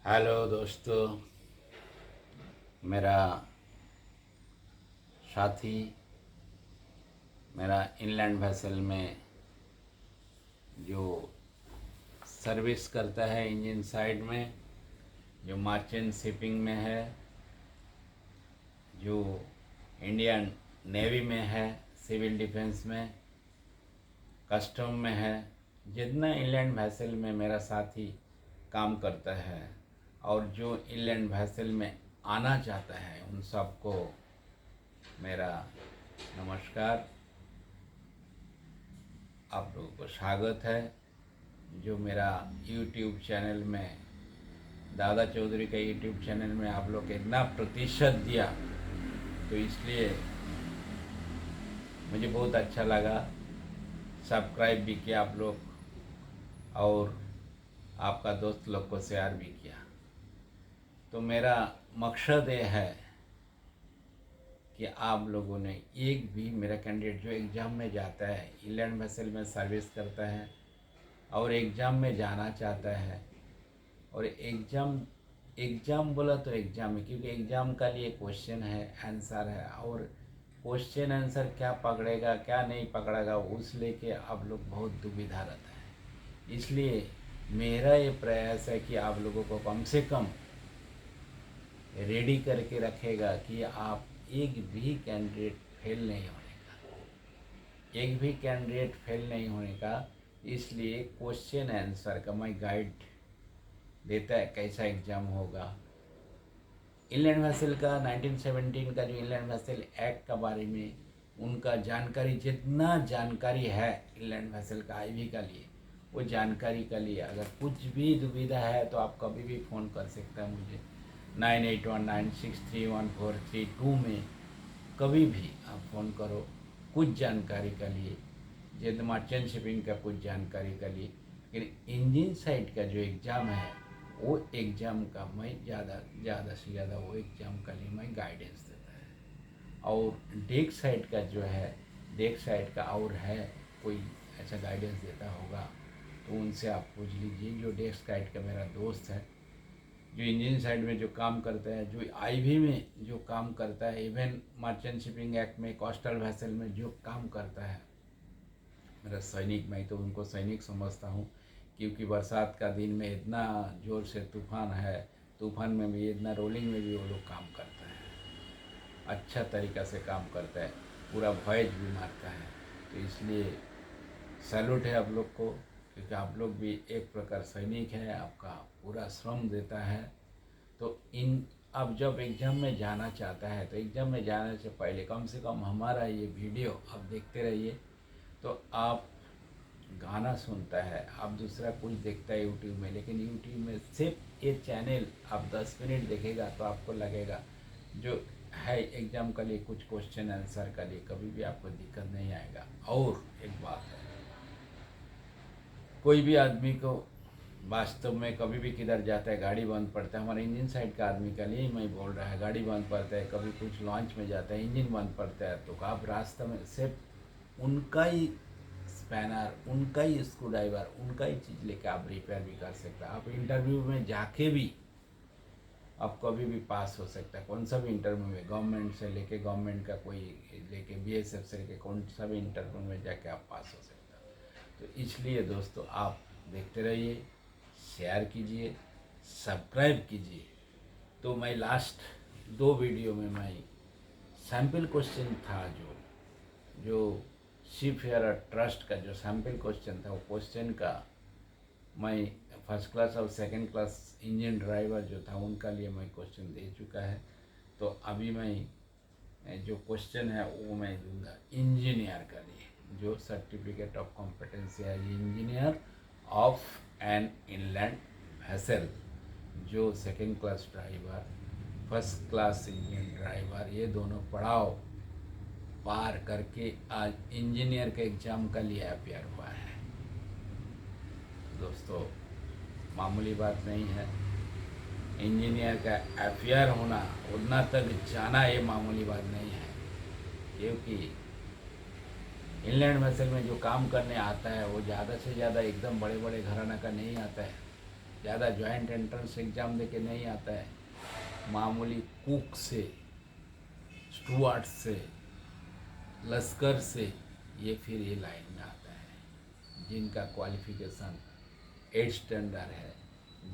Hello दोस्तों, मेरा साथी मेरा इनलैंड वेसल में जो सर्विस करता है इंजन साइड में, जो मर्चेंट शिपिंग में है, जो इंडियन नेवी में है, सिविल डिफेंस में, कस्टम में है, जितना इनलैंड वेसल में मेरा साथी काम करता है और जो इनलैंड वेसल में आना चाहता है उन सबको मेरा नमस्कार। आप लोगों को स्वागत है। जो मेरा यूट्यूब चैनल में, दादा चौधरी का यूट्यूब चैनल में आप लोग इतना प्रतिशत दिया तो इसलिए मुझे बहुत अच्छा लगा। सब्सक्राइब भी किया आप लोग और आपका दोस्त लोग को शेयर भी किया। तो मेरा मकसद ये है कि आप लोगों ने एक भी मेरा कैंडिडेट जो एग्ज़ाम में जाता है, इनलैंड वेसल में सर्विस करता है और एग्ज़ाम में जाना चाहता है, और एग्ज़ाम बोला तो एग्ज़ाम है, क्योंकि एग्ज़ाम का लिए क्वेश्चन है, आंसर है, और क्वेश्चन आंसर क्या पकड़ेगा क्या नहीं पकड़ेगा उस लेके आप लोग बहुत दुविधा रहता है। इसलिए मेरा ये प्रयास है कि आप लोगों को कम से कम रेडी करके रखेगा कि आप एक भी कैंडिडेट फेल नहीं होने का, एक भी कैंडिडेट फेल नहीं होने का। इसलिए क्वेश्चन आंसर का मैं गाइड देता है कैसा एग्ज़ाम होगा। इनलैंड वेसल का 1917 का जो इनलैंड वेसल एक्ट का बारे में उनका जानकारी, जितना जानकारी है इनलैंड वेसल का आईवी का लिए, वो जानकारी का लिए अगर कुछ भी दुविधा है तो आप कभी भी फ़ोन कर सकते हैं मुझे 9819631432 में। कभी भी आप फ़ोन करो कुछ जानकारी का लिए, जैसे मर्चेंट शिपिंग का कुछ जानकारी का लिए। लेकिन इंजन साइड का जो एग्ज़ाम है वो एग्ज़ाम का मैं ज़्यादा से ज़्यादा वो एग्ज़ाम का लिए मैं गाइडेंस देता है। और डेक साइड का जो है, डेक साइड का और है कोई ऐसा गाइडेंस देता होगा तो उनसे आप पूछ लीजिए। जो डेक साइड का मेरा दोस्त है, जो इंजन साइड में जो काम करता है, जो आईवी में जो काम करता है, इवन मर्चेंट शिपिंग एक्ट में, कोस्टल वेसल में जो काम करता है, मेरा सैनिक, मैं तो उनको सैनिक समझता हूँ, क्योंकि बरसात का दिन में इतना ज़ोर से तूफ़ान है, तूफ़ान में भी इतना रोलिंग में भी वो लोग काम करता है, अच्छा तरीक़ा से काम करता है, पूरा वॉयज भी मारता है। तो इसलिए सैल्यूट है आप लोग को, क्योंकि आप लोग भी एक प्रकार सैनिक है, आपका पूरा श्रम देता है। तो इन अब जब एग्ज़ाम में जाना चाहता है तो एग्ज़ाम में जाने से पहले कम से कम हमारा ये वीडियो आप देखते रहिए। तो आप गाना सुनता है, आप दूसरा कुछ देखता है यूट्यूब में, लेकिन यूट्यूब में सिर्फ ये चैनल आप 10 मिनट देखेगा तो आपको लगेगा जो है एग्ज़ाम के लिए कुछ क्वेश्चन आंसर के लिए कभी भी आपको दिक्कत नहीं आएगा। और एक बात है, कोई भी आदमी को वास्तव में कभी भी किधर जाता है गाड़ी बंद पड़ता है, हमारे इंजन साइड का आदमी के लिए मैं बोल रहा है, गाड़ी बंद पड़ता है, कभी कुछ लॉन्च में जाता है इंजन बंद पड़ता है, तो आप रास्ते में सिर्फ उनका ही स्पैनर, उनका ही स्क्रू ड्राइवर, उनका ही चीज़ लेके आप रिपेयर भी कर सकते हैं। आप इंटरव्यू में जाके भी आप कभी भी पास हो सकता है, कौन सा भी इंटरव्यू में, गवर्नमेंट से लेके, गवर्नमेंट का कोई लेके, बीएसएफ से लेके कौन सा भी इंटरव्यू में जाके आप पास हो सकते हैं। तो इसलिए दोस्तों आप देखते रहिए, शेयर कीजिए, सब्सक्राइब कीजिए। तो मैं लास्ट 2 वीडियो में मैं सैम्पल क्वेश्चन था जो शिप फेयर ट्रस्ट का जो सैम्पल क्वेश्चन था, वो क्वेश्चन का मैं फर्स्ट क्लास और सेकंड क्लास इंजन ड्राइवर जो था उनका लिए मैं क्वेश्चन दे चुका है। तो अभी मैं जो क्वेश्चन है वो मैं दूंगा इंजीनियर का लिए, जो सर्टिफिकेट ऑफ कॉम्पिटेंसी है engineer of an inland vessel, जो second class driver, first class engine driver, ये दोनों पड़ाव पार करके आज इंजीनियर के एग्ज़ाम का लिए अपेयर हुआ है। दोस्तों मामूली बात नहीं है, इंजीनियर का अफेयर होना, उतना तक जाना ये मामूली बात नहीं है, क्योंकि इनलैंड वेसल में जो काम करने आता है वो ज़्यादा से ज़्यादा एकदम बड़े बड़े घराना का नहीं आता है, ज़्यादा जॉइंट एंट्रेंस एग्ज़ाम देके नहीं आता है, मामूली कुक से, स्टुअर्ट से, लश्कर से ये फिर ये लाइन में आता है, जिनका क्वालिफिकेशन 8 स्टैंडर्ड है,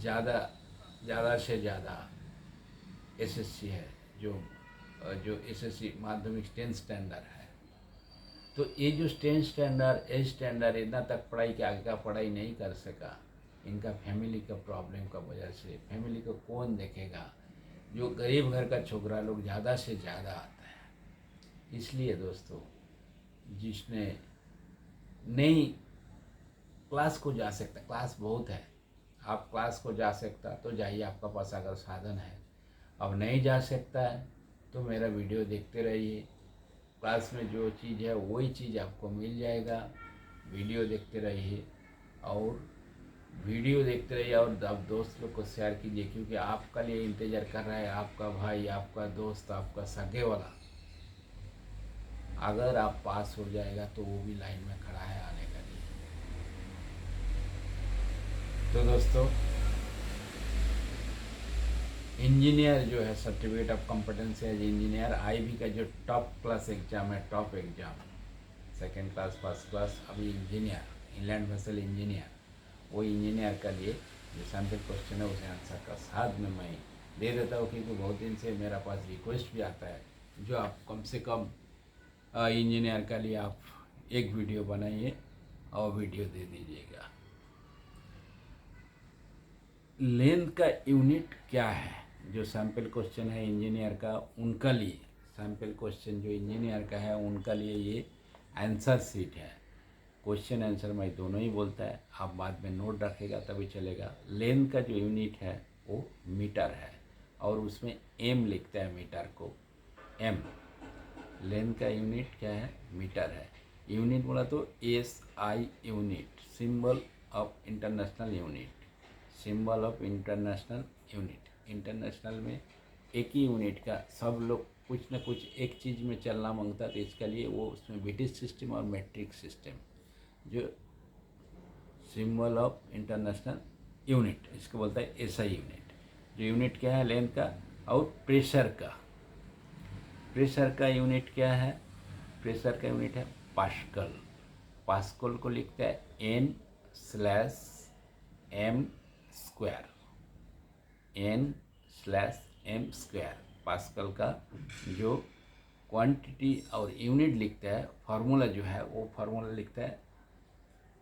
ज़्यादा से ज़्यादा एसएससी है, जो एसएससी माध्यमिक 10 स्टैंडर्ड है। तो ये जो 10 स्टैंडर्ड 8 स्टैंडर्ड इतना तक पढ़ाई के आगे का पढ़ाई नहीं कर सका, इनका फैमिली का प्रॉब्लम का वजह से, फैमिली को कौन देखेगा, जो गरीब घर का छोकरा लोग ज़्यादा से ज़्यादा आता है। इसलिए दोस्तों, जिसने नहीं क्लास को जा सकता, क्लास बहुत है, आप क्लास को जा सकता तो जाइए, आपका पास अगर साधन है। अब नहीं जा सकता है तो मेरा वीडियो देखते रहिए, क्लास में जो चीज़ है वही चीज़ आपको मिल जाएगा। वीडियो देखते रहिए और आप दोस्त लोग को शेयर कीजिए, क्योंकि आपका लिए इंतज़ार कर रहा है आपका भाई, आपका दोस्त, आपका सगे वाला। अगर आप पास हो जाएगा तो वो भी लाइन में खड़ा है आने के लिए। तो दोस्तों, इंजीनियर जो है, certificate of competency as engineer, IB का जो टॉप क्लास एग्ज़ाम है, top exam, second class, first class, अभी इंजीनियर, इनलैंड वेसल इंजीनियर, वो इंजीनियर का लिए जो सैम्पल क्वेश्चन है उसे आंसर का साथ में मैं दे देता हूँ, क्योंकि बहुत दिन से मेरा पास रिक्वेस्ट भी आता है, जो आप कम से कम इंजीनियर का लिए आप एक वीडियो बनाइए और वीडियो दे दीजिएगा। लेंथ का यूनिट क्या है, जो सैम्पल क्वेश्चन है इंजीनियर का, उनका लिए सैम्पल क्वेश्चन जो इंजीनियर का है उनका लिए ये आंसर शीट है। क्वेश्चन आंसर मैं दोनों ही बोलता है, आप बाद में नोट रखेगा तभी चलेगा। लेंथ का जो यूनिट है वो मीटर है, और उसमें एम लिखता है मीटर को, एम। लेंथ का यूनिट क्या है, मीटर है। यूनिट बोला तो SI unit, symbol of international unit, symbol of international unit. International में एक ही यूनिट का सब लोग कुछ न कुछ एक चीज़ में चलना मांगता है, तो इसके लिए वो उसमें ब्रिटिश सिस्टम और मैट्रिक सिस्टम, जो सिंबल ऑफ इंटरनेशनल यूनिट, इसको बोलता है एसआई यूनिट। जो यूनिट क्या है लेंथ का। और प्रेशर का, प्रेशर का यूनिट क्या है, प्रेशर का यूनिट है पास्कल। पास्कल को लिखता है N/m², N/m²। पास्कल का जो क्वांटिटी और यूनिट लिखता है, फार्मूला जो है वो फार्मूला लिखता है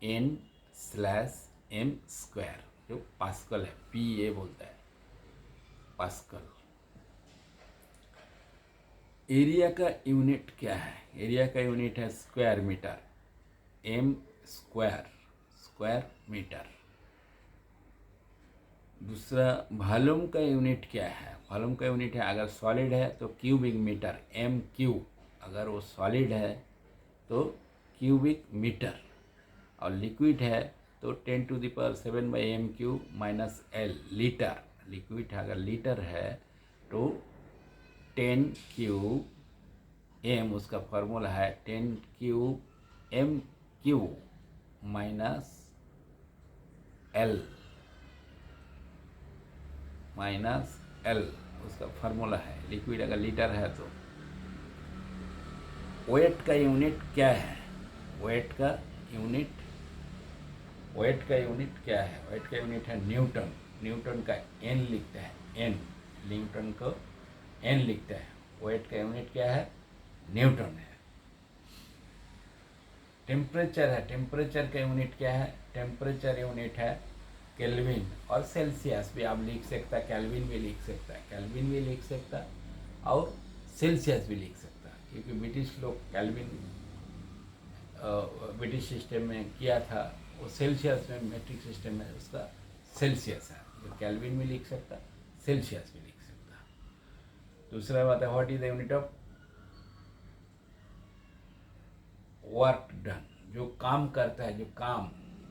N/m², जो पास्कल है, PA बोलता है पास्कल। एरिया का यूनिट क्या है, एरिया का यूनिट है square metre, M², square metre. दूसरा वॉल्यूम का यूनिट क्या है, वॉल्यूम का यूनिट है, अगर सॉलिड है तो क्यूबिक मीटर, MQ, अगर वो सॉलिड है तो क्यूबिक मीटर, और लिक्विड है तो 10⁷ (m³ - L), लीटर। लिक्विड अगर लीटर है तो 10³ उसका फार्मूला है 10³ m³ -L उसका फार्मूला है। लिक्विड अगर लीटर है तो। वेट का यूनिट क्या है, वेट का यूनिट क्या है, वेट का यूनिट है न्यूटन। न्यूटन का N लिखता है, N, न्यूटन को N लिखता है। वेट का यूनिट क्या है, न्यूटन है। टेम्परेचर है, टेम्परेचर का यूनिट क्या है, टेम्परेचर यूनिट है केल्विन, और सेल्सियस भी आप लिख सकता है, केल्विन भी लिख सकता है, केल्विन भी लिख सकता है और सेल्सियस भी लिख सकता है, क्योंकि ब्रिटिश लोग केल्विन ब्रिटिश सिस्टम में किया था, वो सेल्सियस में मैट्रिक सिस्टम में उसका सेल्सियस है, तो केल्विन भी लिख सकता, सेल्सियस भी लिख सकता। दूसरा बात है what is the unit of work done, जो काम करता है, जो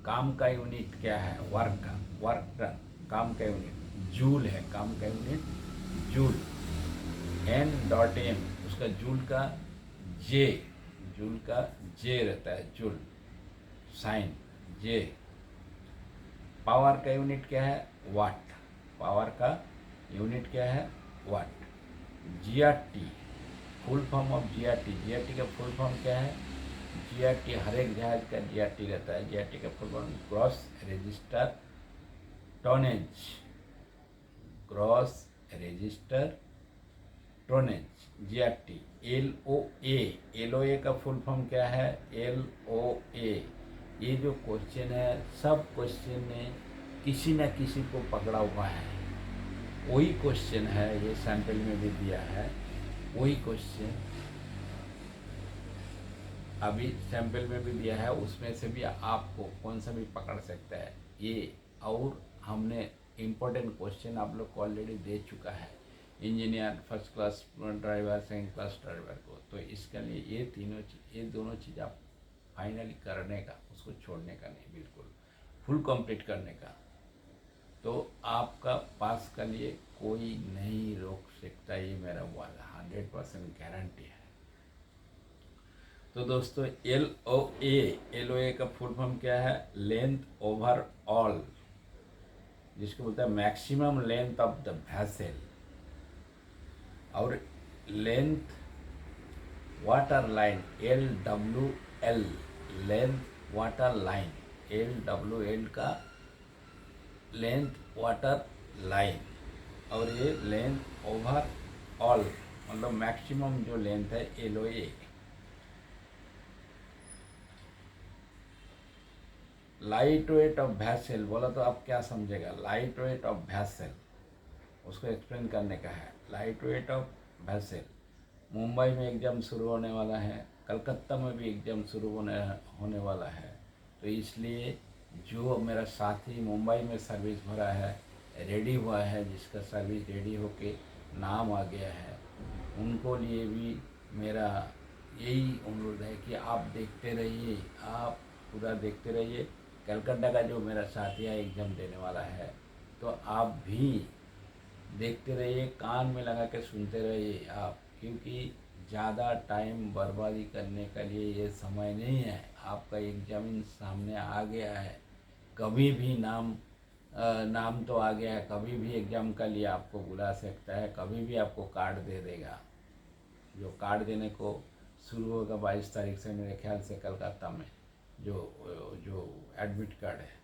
काम का यूनिट क्या है, वर्क डन, काम का यूनिट जूल है, काम का यूनिट जूल। N.m, उसका जूल का J रहता है, जूल साइन J। पावर का यूनिट क्या है, वाट, पावर का यूनिट क्या है, watt. GRT, full form of GRT, GRT का फुल फॉर्म क्या है, जीआरटी हर एक जहाज का जीआरटी रहता है। जीआरटी का full form gross register tonnage, gross register tonnage, GRT. LOA, LOA का फुल फॉर्म क्या है, एलओए। ये जो क्वेश्चन है, सब क्वेश्चन ने किसी न किसी को पकड़ा हुआ है, वही क्वेश्चन है, ये सैंपल में भी दिया है, वही क्वेश्चन अभी सैंपल में भी दिया है, उसमें से भी आपको कौन सा भी पकड़ सकता है ये। और हमने इम्पोर्टेंट क्वेश्चन आप लोग को ऑलरेडी दे चुका है, engineer, first class driver, second class driver को। तो इसके लिए ये दोनों चीज़ आप फाइनली करने का, उसको छोड़ने का नहीं, बिल्कुल फुल कंप्लीट करने का। तो आपका पास के लिए कोई नहीं रोक सकता, ये मेरा वाला 100% गारंटी है। तो दोस्तों एल ओ ए का फुल फॉर्म क्या है, लेंथ ओवर ऑल, जिसको बोलते हैं maximum length of the vessel. और length water line, LWL, length water line, LWL का लेंथ वाटर लाइन। और ये लेंथ ओवर ऑल मतलब मैक्सिमम जो लेंथ है, LOA। Light weight of vessel बोला तो आप क्या समझेगा, लाइट वेट ऑफ वैसल, उसको एक्सप्लेन करने का है। Light weight of vessel, Mumbai में एग्ज़ाम शुरू होने वाला है, कलकत्ता में भी एग्ज़ाम शुरू होने वाला है। तो इसलिए जो मेरा साथी मुंबई में सर्विस भरा है, रेडी हुआ है, जिसका सर्विस रेडी होके नाम आ गया है, उनको लिए भी मेरा यही अनुरोध है कि आप देखते रहिए, आप पूरा देखते रहिए। कलकत्ता का जो मेरा साथी है एग्ज़ाम देने वाला है, तो आप भी देखते रहिए, कान में लगा के सुनते रहिए आप, क्योंकि ज़्यादा टाइम बर्बादी करने के लिए ये समय नहीं है। आपका एग्जामिन सामने आ गया है, कभी भी नाम तो आ गया है, कभी भी एग्ज़ाम के लिए आपको बुला सकता है, कभी भी आपको कार्ड दे देगा। जो कार्ड देने को शुरू होगा 22 तारीख से मेरे ख्याल से कलकत्ता में, जो एडमिट कार्ड है।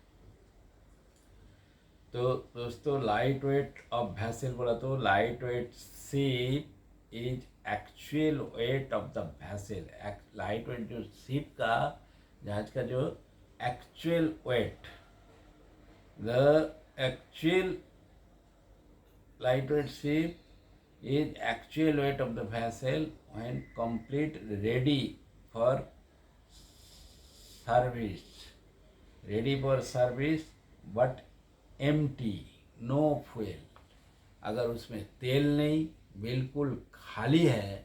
तो दोस्तों लाइट वेट ऑफ वैसल बोला तो light weight ship is actual weight of the vessel. Light weight जो शिप का, जहाज का जो actual weight, the actual light weight ship is actual weight of the vessel when complete ready for service, ready for service but empty, no fuel. अगर उसमें तेल नहीं, बिल्कुल खाली है,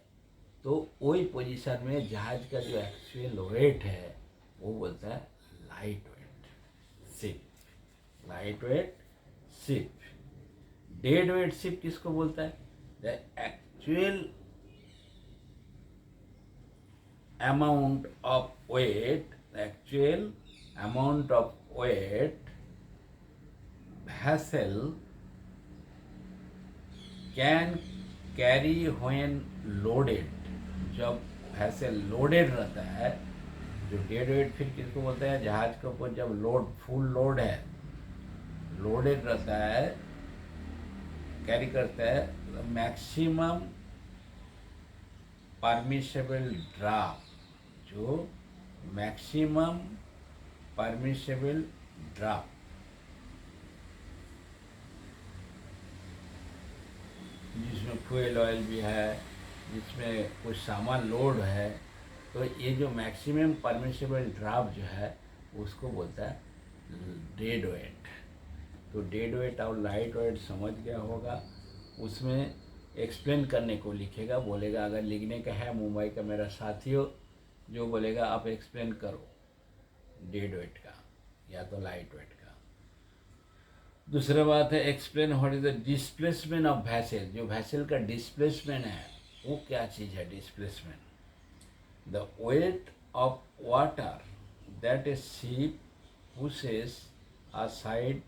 तो वही पोजीशन में जहाज का जो एक्चुअल वेट है वो बोलता है light weight ship, light weight ship. Dead weight ship किसको बोलता है, the actual amount of weight, the actual amount of weight vessel can carry when loaded। जब vessel loaded रहता है, जो डेड वेट फिर किसको बोलते हैं, जहाज के ऊपर जब लोड, फुल लोड है, लोडेड रहता है, कैरी करता है, मैक्सिमम परमिसेबल ड्राफ्ट, जो मैक्सिमम परमिसेबल ड्राफ्ट, जिसमें फ्यूल ऑयल भी है, जिसमें कुछ सामान लोड है, तो ये जो मैक्सिमम परमिसेबल ड्राफ्ट जो है उसको बोलता है डेड वेट। तो डेड वेट और लाइट वेट समझ गया होगा, उसमें एक्सप्लेन करने को लिखेगा, बोलेगा अगर लिखने का है, मुंबई का मेरा साथी हो, जो बोलेगा आप एक्सप्लेन करो डेड वेट का या तो लाइट वेट का। दूसरा बात है explain what is the displacement of vessel. जो वैसल का डिस्प्लेसमेंट है वो क्या चीज़ है, displacement, the weight of water that A ship pushes aside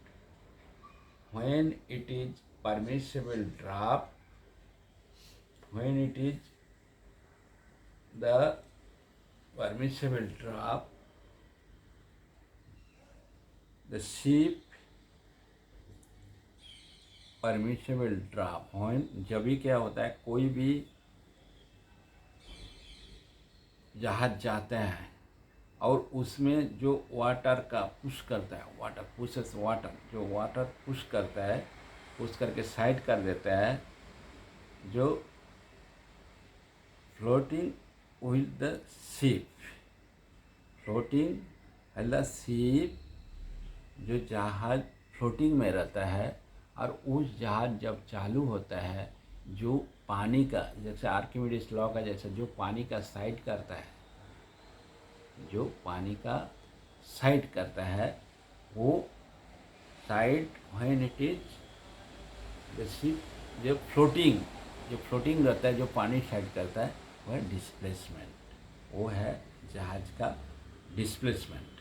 when it is permissible drop, when it is the permissible drop, the ship permissible drop when जब भी क्या होता है, कोई भी जहाज जाता है और उसमें जो वाटर का पुश करता है, वाटर पुशेस वाटर, जो वाटर पुश करता है, पुश करके साइड कर देता है, जो floating with the ship, floating with the ship, जो जहाज फ्लोटिंग में रहता है और उस जहाज जब चालू होता है, जो पानी का, जैसे आर्किमिडीज लॉ का जैसा, जो पानी का साइड करता है, जो पानी का साइड करता है, वो side when it is the ship, जो फ्लोटिंग रहता है, जो पानी साइड करता है, वह डिस्प्लेसमेंट, वो है जहाज का डिस्प्लेसमेंट।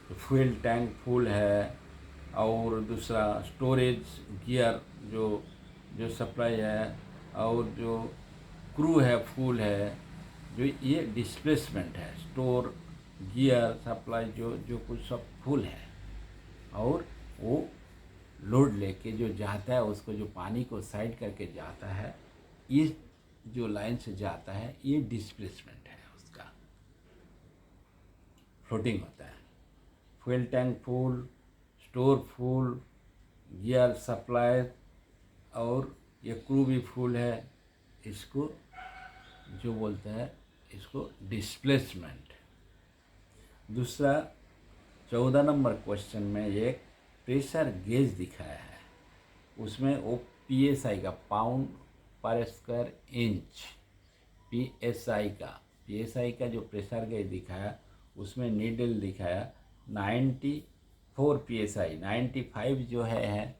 तो फ्यूल टैंक फुल है, और दूसरा स्टोरेज गियर जो जो सप्लाई है, और जो क्रू है फुल है, जो ये डिस्प्लेसमेंट है। स्टोर गियर सप्लाई जो जो कुछ सब फुल है, और वो लोड लेके जो जाता है, उसको जो पानी को साइड करके जाता है, इस जो लाइन से जाता है, ये डिस्प्लेसमेंट है उसका, फ्लोटिंग होता है। Fuel tank full, store full, gear supply, और ये क्रू भी फुल है, इसको जो बोलते हैं, इसको डिस्प्लेसमेंट। दूसरा 14 नंबर क्वेश्चन में एक प्रेशर गेज दिखाया है, उसमें वो PSI का, pound per square inch, PSI का जो प्रेशर गेज दिखाया, उसमें नीडल दिखाया 94 PSI, 95 जो है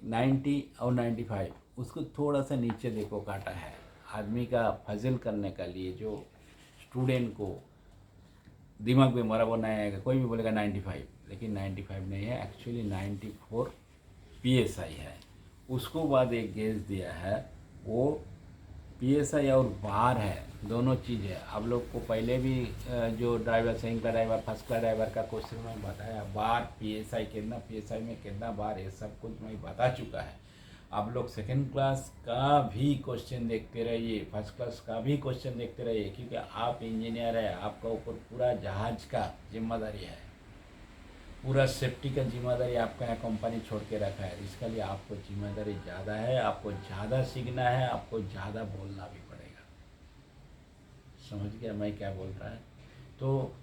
90 और 95, उसको थोड़ा सा नीचे देखो काटा है, आदमी का फजल करने का लिए, जो स्टूडेंट को दिमाग में बराबर नहीं आएगा, कोई भी बोलेगा 95, लेकिन 95 नहीं है, एक्चुअली 94 PSI है। उसको बाद एक गेज दिया है, वो PSI और बार है, दोनों चीज़ है। आप लोग को पहले भी जो driver, second class driver, first class driver का क्वेश्चन में बताया, बार PSI कितना, PSI में कितना बार, ये सब कुछ मैं बता चुका है। आप लोग सेकंड क्लास का भी क्वेश्चन देखते रहिए, फर्स्ट क्लास का भी क्वेश्चन देखते रहिए, क्योंकि आप इंजीनियर है, आपका ऊपर पूरा जहाज का जिम्मेदारी है, पूरा सेफ्टी का जिम्मेदारी आपका है, कंपनी छोड़ के रखा है, इसके लिए आपको जिम्मेदारी ज़्यादा है, आपको ज़्यादा सीखना है, आपको ज़्यादा बोलना भी पड़ेगा। समझ गया मैं क्या बोल रहा है? तो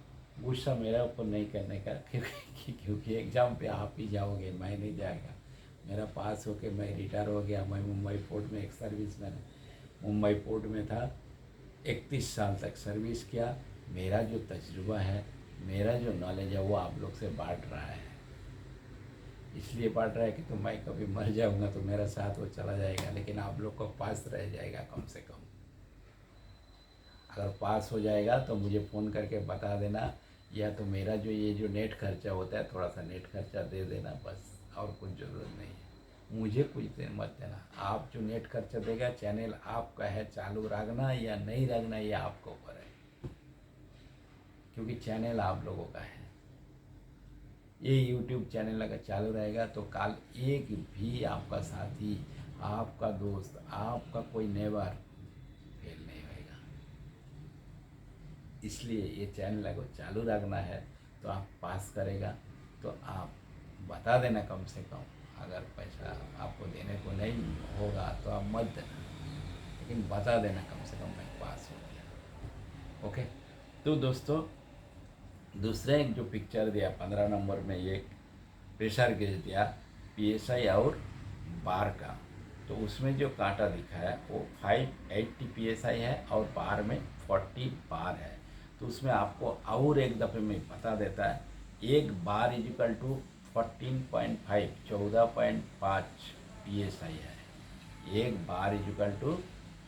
गुस्सा मेरा ऊपर नहीं करने का, क्योंकि एग्ज़ाम पे आप ही जाओगे, मैं नहीं जाएगा। मेरा पास होके मैं रिटायर हो गया, मैं मुंबई पोर्ट में एक सर्विस मैंने मुंबई पोर्ट में था, 31 साल तक सर्विस किया। मेरा जो तजुर्बा है, मेरा जो नॉलेज है, वो आप लोग से बांट रहा है, इसलिए बांट रहा है कि तो मैं कभी मर जाऊंगा तो मेरा साथ वो चला जाएगा, लेकिन आप लोग को पास रह जाएगा कम से कम। अगर पास हो जाएगा तो मुझे फ़ोन करके बता देना, या तो मेरा जो ये जो नेट खर्चा होता है, थोड़ा सा नेट खर्चा दे देना बस, और कुछ ज़रूरत नहीं है। मुझे कुछ देर मत देना, आप जो नेट खर्चा देगा, चैनल आपका है, चालू रखना या नहीं रखना ये आपके ऊपर है, क्योंकि चैनल आप लोगों का है। ये यूट्यूब चैनल अगर चालू रहेगा तो कल एक भी आपका साथी, आपका दोस्त, आपका कोई नेबर फेल नहीं होएगा। इसलिए ये चैनल अगर चालू रखना है तो आप पास करेगा, तो आप बता देना कम से कम। अगर पैसा आपको देने को नहीं होगा तो आप मत देना, लेकिन बता देना कम से कम मैं पास हो गया। ओके, तो दोस्तों दूसरा एक जो पिक्चर दिया 15 नंबर में, एक प्रेशर गेज दिया PSI और बार का, तो उसमें जो कांटा दिखा है वो 580 PSI है और बार में 40 बार है। तो उसमें आपको और एक दफ़े में बता देता है, एक बार इजिकल टू 14.5 14.5 PSI है, एक बार इजिकल टू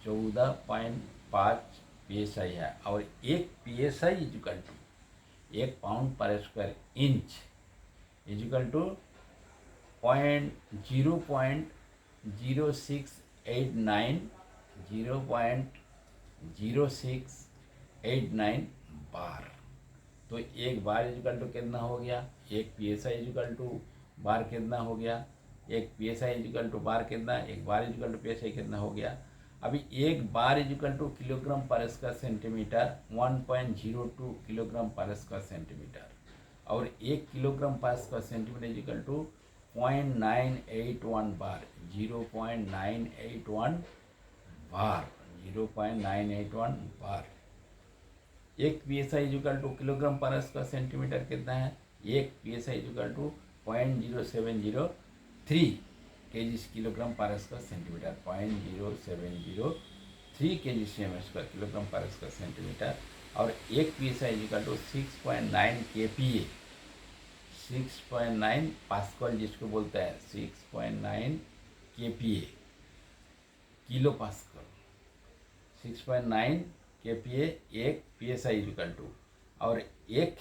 14.5 PSI है, और एक PSI is equal to 1 pound per square inch is equal to 0.0689 bar. तो एक बार इजिकल टू कितना हो गया, एक P S I is equal to bar कितना हो गया, एक P S I is equal to bar कितना, एक bar is equal to P S I कितना हो गया। अभी एक bar is equal to kilogram per square centimetre 1.02 kilogram per square centimetre, और एक kilogram per square centimetre is equal to 0.981 bar, 0.981 bar, 0.981 bar. एक P S I is equal to kilogram per square centimetre कितना है, एक P S I is equal to 0.0703 kg kilogram per square centimetre, 0.0703 kg CM square kilogram per square centimetre. और एक P S I is equal to 6.9 kPa, 6.9 pascal जिसको बोलता है, 6.9 kPa kilo pascal, 6.9 kPa एक P S I is equal to, और एक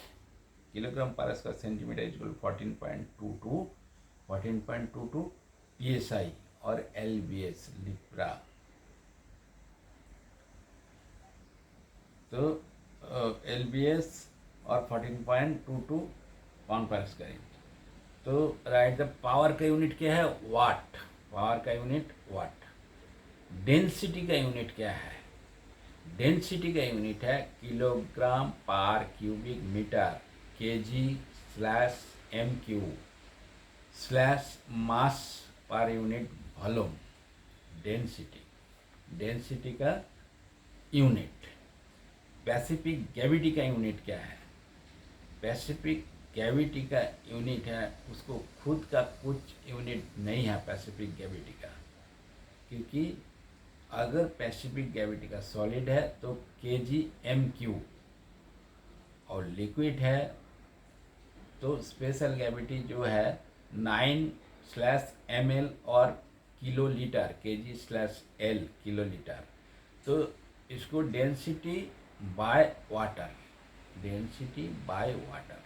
kilogram per square centimetre is equal 14.22 PSI और LBS लिप्रा। तो LBS और 14.22 पाउंड पर स्क्वायर इंच। तो राइट द पावर का यूनिट क्या है, वाट, पावर का यूनिट वाट। डेंसिटी का यूनिट क्या है, डेंसिटी का यूनिट है किलोग्राम पर cubic metre, kg/m³ mass per unit volume. Density, density का यूनिट। पैसिफिक ग्रेविटी का यूनिट क्या है, पैसिफिक ग्रेविटी का यूनिट है, उसको खुद का कुछ यूनिट नहीं है पैसिफिक ग्रेविटी का, क्योंकि अगर पैसिफिक ग्रेविटी का सॉलिड है तो kg/m³ और लिक्विड है तो स्पेशल ग्रेविटी जो है 9/ml और kilo litre, kg/l kilo litre. तो इसको density by water, density by water,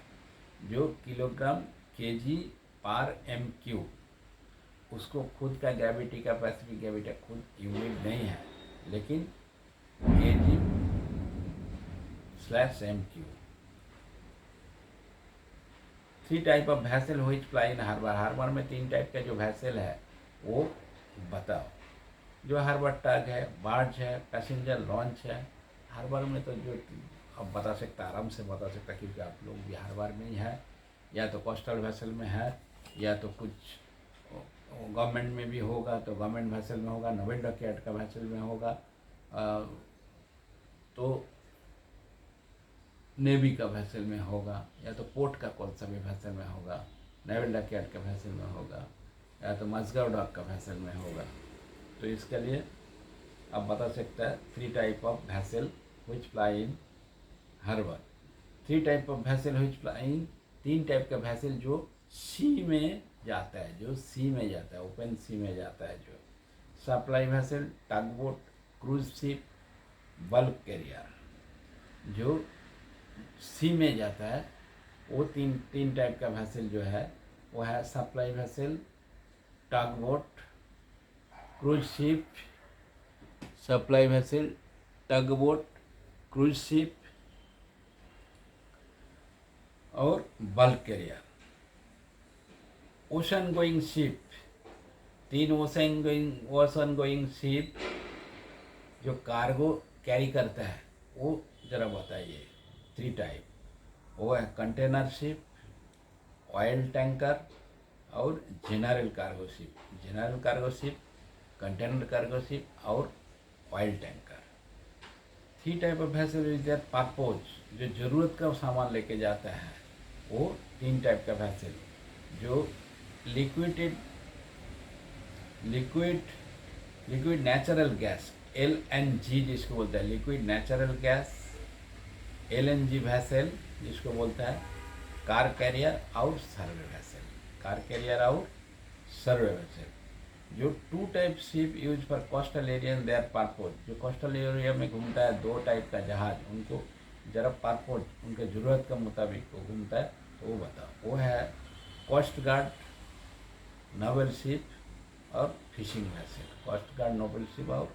जो किलोग्राम kg/m³, उसको खुद का ग्रेविटी का, पैसिफिक ग्रेविटी का खुद यूनिट नहीं है, लेकिन kg/m³। 3 type of vessel which ply in harbour. Harbour में 3 टाइप का जो वैसल है वो बताओ। जो हार्बर टग है, बार्ज है, पैसेंजर लॉन्च है। हार्बर में तो जो अब बता सकता, आराम से बता सकता, क्योंकि आप लोग भी हार्बर में ही है, या तो कोस्टल वैसल में है, या तो कुछ गवर्नमेंट में भी होगा तो गवर्नमेंट वैसल में होगा, नेवल डॉकयार्ड का वैसल में होगा, तो नेवी का वैसल में होगा, या तो पोर्ट का कौन सा भी वैसल में होगा, नेवल डॉकयार्ड का वैसल में होगा, या तो मजगांव डॉक का वैसल में होगा। तो इसके लिए आप बता सकता है 3 type of vessel which ply in harbour. 3 type of vessel which ply in, 3 type का वैसल जो सी में जाता है, जो सी में जाता है, ओपन सी में जाता है, जो supply vessel, tug boat, cruise ship, bulk carrier. जो सी में जाता है वो तीन टाइप का वैसल जो है वो है supply vessel, tug boat, cruise ship, supply vessel, tug boat, cruise ship और bulk carrier. Ocean going ship, 3 ocean going ship जो कार्गो कैरी करता है वो जरा बताइए। 3 टाइप, वो है कंटेनर शिप, ऑयल टैंकर और general cargo ship. General cargo ship, container cargo ship और oil tanker. 3 type of vessel is that purpose, जो ज़रूरत का सामान लेके जाता है वो 3 टाइप का वैसल। जो लिक्विड नेचुरल गैस, LNG जिसको बोलता है, liquid natural gas, LNG vessel जिसको बोलता है, कार कैरियर और सर्वे वैसल, कार कैरियर और सर्वे वैसल। जो 2 type ship use for coastal area and there purpose, जो कोस्टल एरिया में घूमता है 2 टाइप का जहाज, उनको जरा पर्पज, उनके ज़रूरत के मुताबिक वो घूमता है, तो वो बताओ। वो है कोस्ट गार्ड नावल शिप और fishing vessel, coast guard naval ship और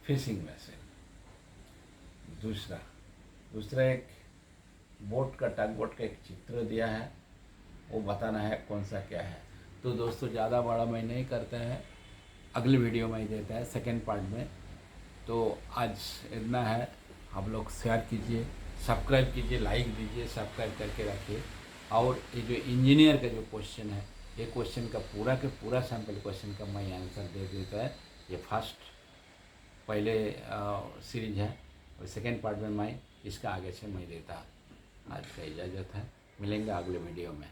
फिशिंग वैसेल। दूसरा दूसरा एक बोट का, टग बोट का एक चित्र दिया है, वो बताना है कौन सा क्या है। तो दोस्तों ज़्यादा बड़ा मैं नहीं करते हैं, अगले वीडियो में ही देता है सेकेंड पार्ट में। तो आज इतना है, आप लोग शेयर कीजिए, सब्सक्राइब कीजिए, लाइक दीजिए, सब्सक्राइब करके रखिए। और ये जो इंजीनियर का जो क्वेश्चन है, ये क्वेश्चन का पूरा सैम्पल क्वेश्चन का मैं आंसर दे देता है। ये फर्स्ट पहले सीरीज है और सेकेंड पार्ट में मैं इसका आगे से मैं देता। आज का इजाज़त है, मिलेंगे अगले वीडियो में।